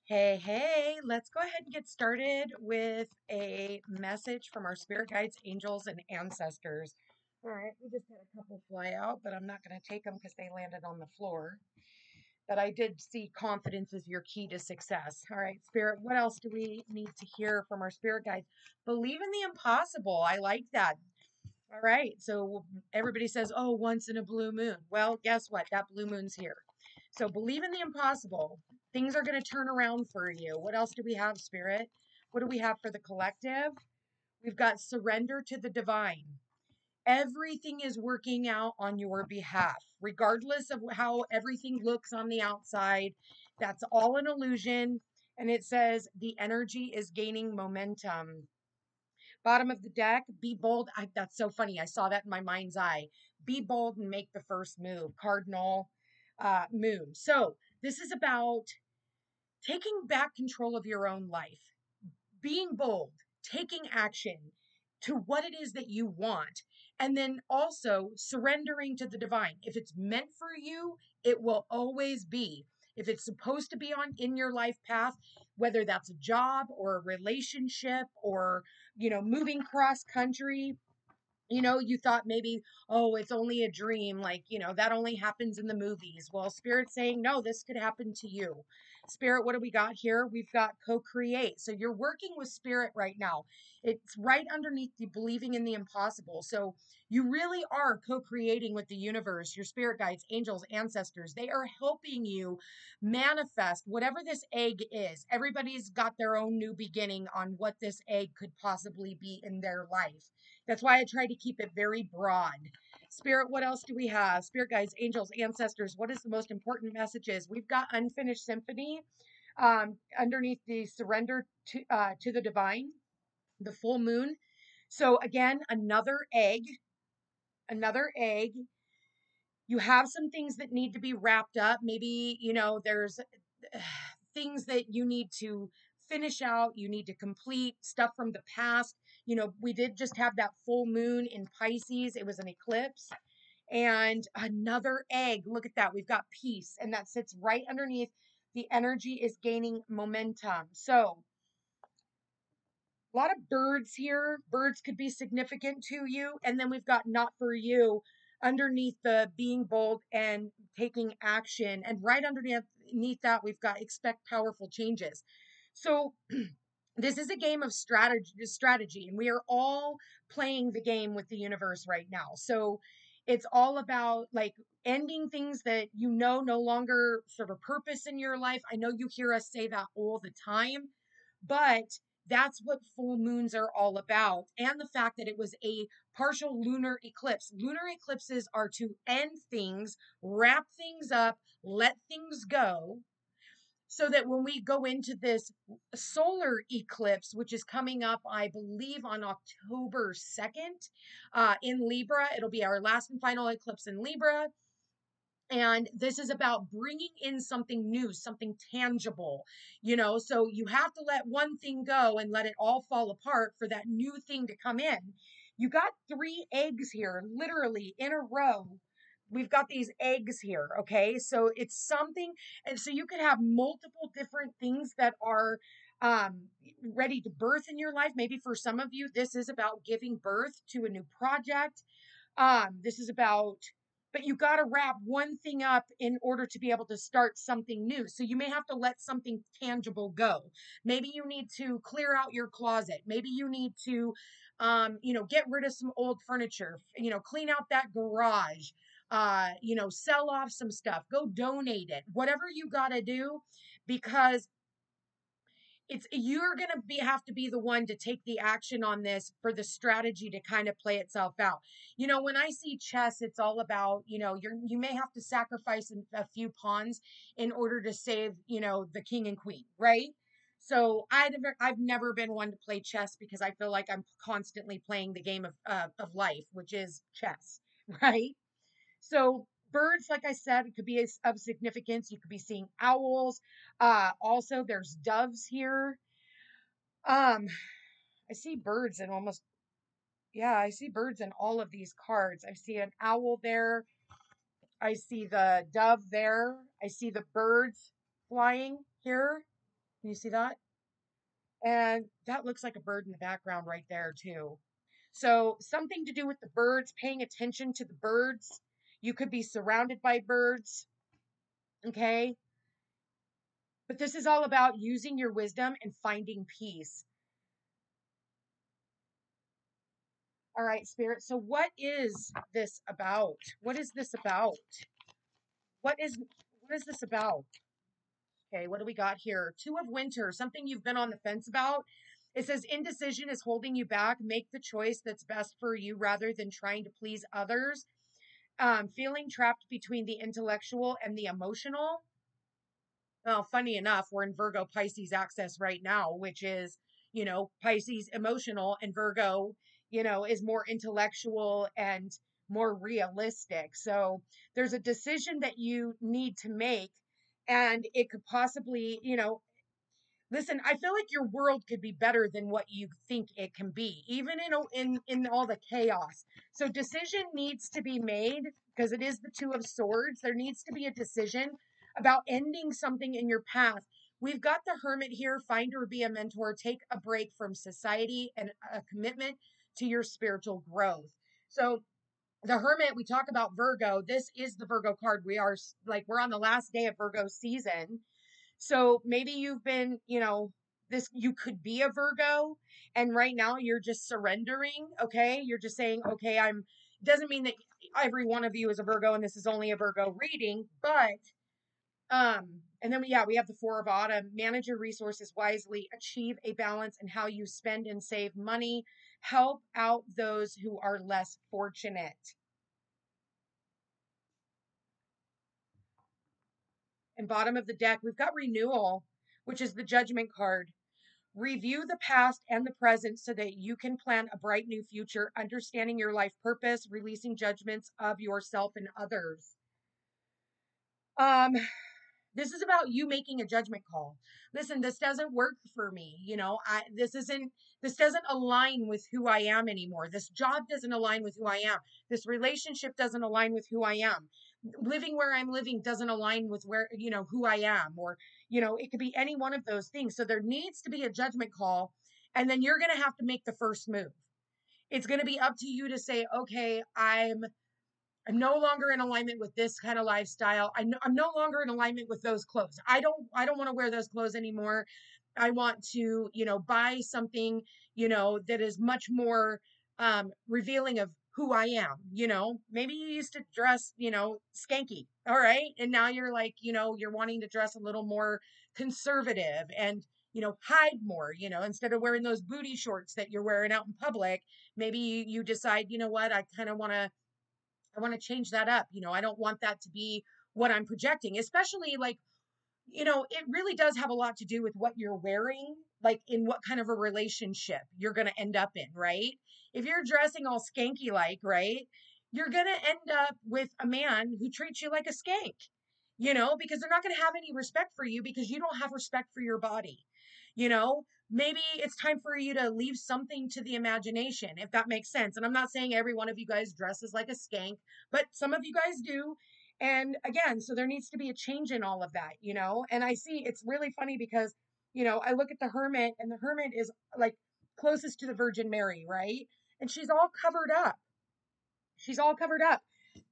Hey, hey, let's go ahead and get started with a message from our spirit guides, angels, and ancestors. All right, we just had a couple fly out, but I'm not going to take them because they landed on the floor. But I did see confidence is your key to success. All right, spirit, what else do we need to hear from our spirit guides? Believe in the impossible. I like that. All right, so everybody says, oh, once in a blue moon. Well, guess what? That blue moon's here. So believe in the impossible. Things are going to turn around for you. What else do we have, Spirit? What do we have for the collective? We've got surrender to the divine. Everything is working out on your behalf, regardless of how everything looks on the outside. That's all an illusion. And it says the energy is gaining momentum. Bottom of the deck, be bold. That's so funny. I saw that in my mind's eye. Be bold and make the first move. Cardinal moon. So this is about taking back control of your own life, being bold, taking action to what it is that you want, and then also surrendering to the divine. If it's meant for you, it will always be. If it's supposed to be on in your life path, whether that's a job or a relationship or, moving cross country, you thought maybe, oh, it's only a dream, like, that only happens in the movies. Well, Spirit's saying, no, this could happen to you. Spirit, what do we got here? We've got co-create. So you're working with Spirit right now. It's right underneath the believing in the impossible. So you really are co-creating with the universe, your spirit guides, angels, ancestors. They are helping you manifest whatever this egg is. Everybody's got their own new beginning on what this egg could possibly be in their life. That's why I try to keep it very broad. Spirit, what else do we have? Spirit guides, angels, ancestors. What is the most important messages? We've got unfinished symphony underneath the surrender to the divine, the full moon. So again, another egg. You have some things that need to be wrapped up. Maybe, there's things that you need to finish out, you need to complete stuff from the past. We did just have that full moon in Pisces, it was an eclipse. And another egg, look at that, we've got peace, and that sits right underneath. The energy is gaining momentum. So a lot of birds here. Birds could be significant to you. And then we've got not for you underneath the being bold and taking action. And right underneath that, we've got expect powerful changes. So this is a game of strategy, and we are all playing the game with the universe right now. So it's all about like ending things that no longer serve a purpose in your life. I know you hear us say that all the time, but that's what full moons are all about. And the fact that it was a partial lunar eclipse. Lunar eclipses are to end things, wrap things up, let things go, so that when we go into this solar eclipse, which is coming up, I believe, on October 2nd in Libra, it'll be our last and final eclipse in Libra. And this is about bringing in something new, something tangible, so you have to let one thing go and let it all fall apart for that new thing to come in. You got three eggs here, literally in a row. We've got these eggs here. Okay. So it's something. And so you could have multiple different things that are ready to birth in your life. Maybe for some of you, this is about giving birth to a new project. This is about, but you got to wrap one thing up in order to be able to start something new. So you may have to let something tangible go. Maybe you need to clear out your closet. Maybe you need to, get rid of some old furniture, clean out that garage, sell off some stuff, go donate it, whatever you got to do, because you're going to have to be the one to take the action on this for the strategy to kind of play itself out. When I see chess, it's all about, you may have to sacrifice a few pawns in order to save, the king and queen, right? So I've never been one to play chess because I feel like I'm constantly playing the game of life, which is chess, right? So birds, like I said, it could be of significance. You could be seeing owls. Also, there's doves here. Um, I see birds in almost, yeah, I see birds in all of these cards. I see an owl there. I see the dove there. I see the birds flying here. Can you see that? And that looks like a bird in the background right there too. So something to do with the birds, paying attention to the birds. You could be surrounded by birds, okay? But this is all about using your wisdom and finding peace. All right, Spirit. So what is this about? What is this about? What is this about? Okay, what do we got here? Two of Winter, something you've been on the fence about. It says indecision is holding you back. Make the choice that's best for you rather than trying to please others. Feeling trapped between the intellectual and the emotional. Well, funny enough, we're in Virgo Pisces axis right now, which is, Pisces emotional, and Virgo, is more intellectual and more realistic. So there's a decision that you need to make, and it could possibly, listen, I feel like your world could be better than what you think it can be, even in all the chaos. So decision needs to be made because it is the Two of Swords. There needs to be a decision about ending something in your path. We've got the Hermit here. Find or be a mentor. Take a break from society and a commitment to your spiritual growth. So the Hermit, we talk about Virgo. This is the Virgo card. We're on the last day of Virgo season. So maybe you've been, you could be a Virgo, and right now you're just surrendering. Okay. You're just saying, okay, doesn't mean that every one of you is a Virgo and this is only a Virgo reading, but, and then we have the Four of Autumn. Manage your resources wisely, achieve a balance in how you spend and save money, help out those who are less fortunate. And bottom of the deck, we've got renewal, which is the Judgment card. Review the past and the present so that you can plan a bright new future, understanding your life purpose, releasing judgments of yourself and others. Um, this is about you making a judgment call. Listen, this doesn't work for me. This doesn't align with who I am anymore. This job doesn't align with who I am. This relationship doesn't align with who I am. Living where I'm living doesn't align with who I am, or, it could be any one of those things. So there needs to be a judgment call, and then you're going to have to make the first move. It's going to be up to you to say, okay, I'm no longer in alignment with this kind of lifestyle. I'm no longer in alignment with those clothes. I don't want to wear those clothes anymore. I want to, buy something, that is much more revealing of who I am. Maybe you used to dress, skanky. All right. And now you're like, you're wanting to dress a little more conservative and, hide more, instead of wearing those booty shorts that you're wearing out in public. Maybe you decide, what, I want to change that up. I don't want that to be what I'm projecting, especially like, it really does have a lot to do with what you're wearing, like in what kind of a relationship you're going to end up in, right? If you're dressing all skanky like, right, you're going to end up with a man who treats you like a skank, because they're not going to have any respect for you because you don't have respect for your body. Maybe it's time for you to leave something to the imagination, if that makes sense. And I'm not saying every one of you guys dresses like a skank, but some of you guys do. And again, so there needs to be a change in all of that, and I see it's really funny because, I look at the Hermit, and the Hermit is like closest to the Virgin Mary, right? And she's all covered up. She's all covered up.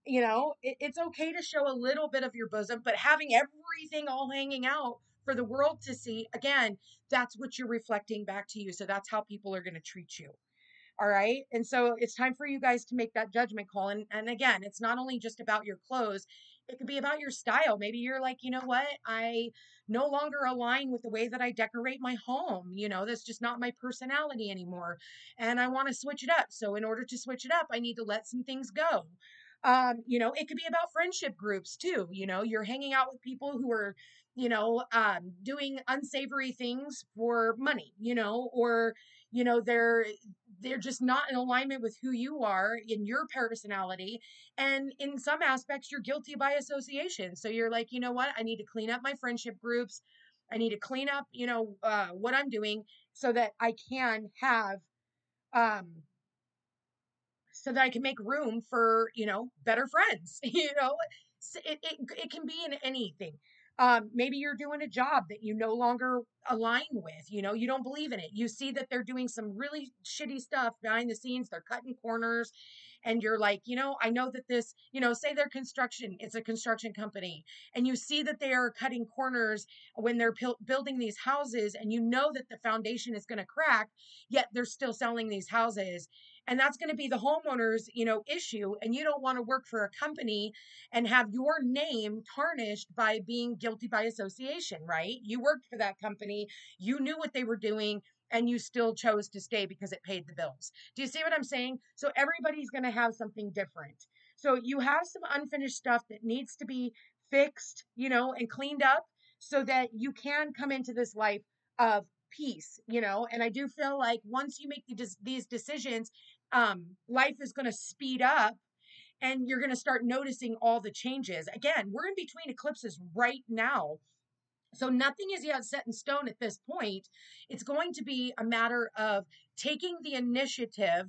It's okay to show a little bit of your bosom, but having everything all hanging out for the world to see, again, that's what you're reflecting back to you. So that's how people are going to treat you. All right. And so it's time for you guys to make that judgment call. And again, it's not only just about your clothes, it could be about your style. Maybe you're like, you know what? I no longer align with the way that I decorate my home. That's just not my personality anymore. And I want to switch it up. So in order to switch it up, I need to let some things go. It could be about friendship groups too. You're hanging out with people who are, doing unsavory things for money, or, they're just not in alignment with who you are in your personality. And in some aspects, you're guilty by association. So you're like, you know what? I need to clean up my friendship groups. I need to clean up, what I'm doing so that I can have, um, so that I can make room for, better friends, so it can be in anything. Maybe you're doing a job that you no longer align with, you don't believe in it. You see that they're doing some really shitty stuff behind the scenes. They're cutting corners, and you're like, I know that this, say they're construction, it's a construction company, and you see that they are cutting corners when they're building these houses, and you know that the foundation is going to crack, yet they're still selling these houses. And that's going to be the homeowner's, issue. And you don't want to work for a company and have your name tarnished by being guilty by association, right? You worked for that company, you knew what they were doing, and you still chose to stay because it paid the bills. Do you see what I'm saying? So everybody's going to have something different. So you have some unfinished stuff that needs to be fixed, and cleaned up so that you can come into this life of peace, and I do feel like once you make these decisions, life is going to speed up, and you're going to start noticing all the changes. Again, we're in between eclipses right now. So nothing is yet set in stone at this point. It's going to be a matter of taking the initiative,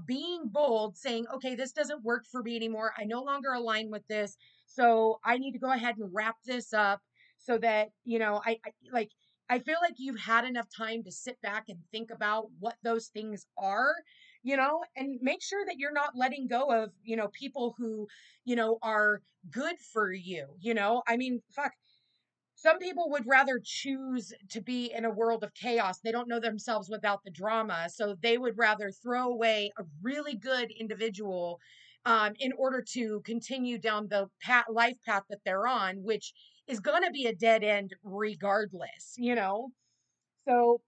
being bold, saying, okay, this doesn't work for me anymore. I no longer align with this. So I need to go ahead and wrap this up so that, I feel like you've had enough time to sit back and think about what those things are, and make sure that you're not letting go of, people who, are good for you. I mean, fuck, some people would rather choose to be in a world of chaos. They don't know themselves without the drama. So they would rather throw away a really good individual, in order to continue down the life path that they're on, which is going to be a dead end regardless. So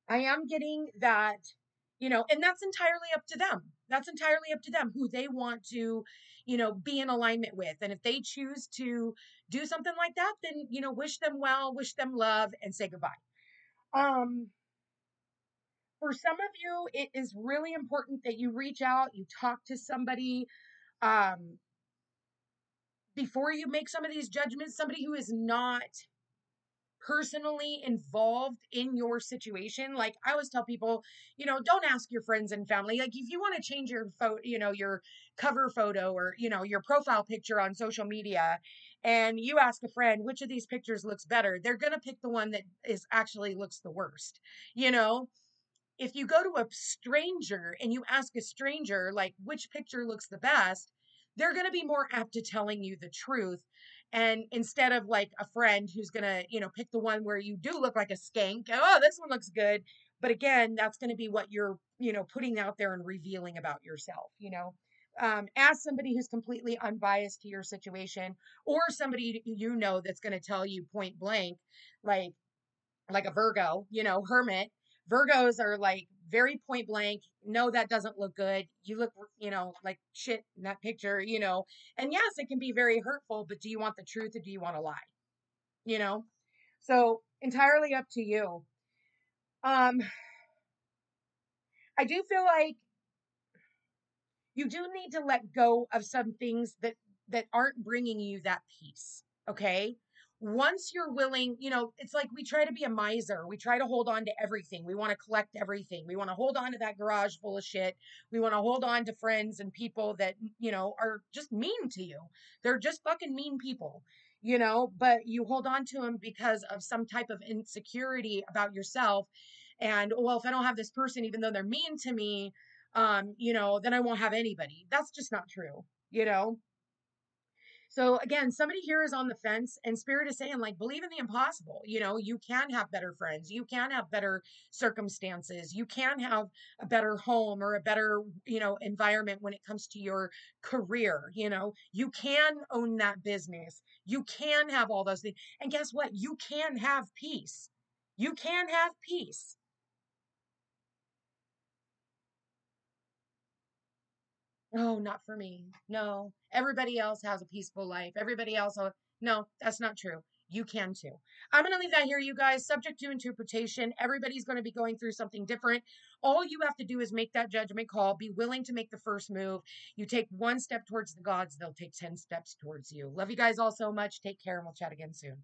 I am getting that, and that's entirely up to them. That's entirely up to them who they want to, be in alignment with. And if they choose to do something like that, then, wish them well, wish them love, and say goodbye. Um, for some of you, it is really important that you reach out, you talk to somebody, um, before you make some of these judgments, somebody who is not personally involved in your situation. Like I always tell people, don't ask your friends and family. Like if you want to change your photo, your cover photo, or, your profile picture on social media, and you ask a friend which of these pictures looks better, they're going to pick the one that is actually looks the worst. You know, if you go to a stranger and you ask a stranger like which picture looks the best, they're going to be more apt to telling you the truth. And instead of like a friend who's going to, pick the one where you do look like a skank, oh, this one looks good. But again, that's going to be what you're, putting out there and revealing about yourself. Ask somebody who's completely unbiased to your situation, or somebody that's going to tell you point blank, like a Virgo, hermit. Virgos are like very point blank. No, that doesn't look good. You look, like shit in that picture. And yes, it can be very hurtful, but do you want the truth or do you want to lie? You know? So entirely up to you. Um, I do feel like you do need to let go of some things that aren't bringing you that peace. Okay, once you're willing, it's like we try to be a miser, we try to hold on to everything, we want to collect everything, we want to hold on to that garage full of shit, we want to hold on to friends and people that are just mean to you. They're just fucking mean people. But you hold on to them because of some type of insecurity about yourself. And well, if I don't have this person, even though they're mean to me, then I won't have anybody. That's just not true, you know? So again, somebody here is on the fence, and spirit is saying, like, believe in the impossible. You can have better friends. You can have better circumstances. You can have a better home or a better, environment when it comes to your career. You can own that business. You can have all those things. And guess what? You can have peace. You can have peace. Oh, not for me. No, everybody else has a peaceful life. Everybody else, no, that's not true. You can too. I'm going to leave that here, you guys, subject to interpretation. Everybody's going to be going through something different. All you have to do is make that judgment call, be willing to make the first move. You take one step towards the gods, they'll take 10 steps towards you. Love you guys all so much. Take care, and we'll chat again soon.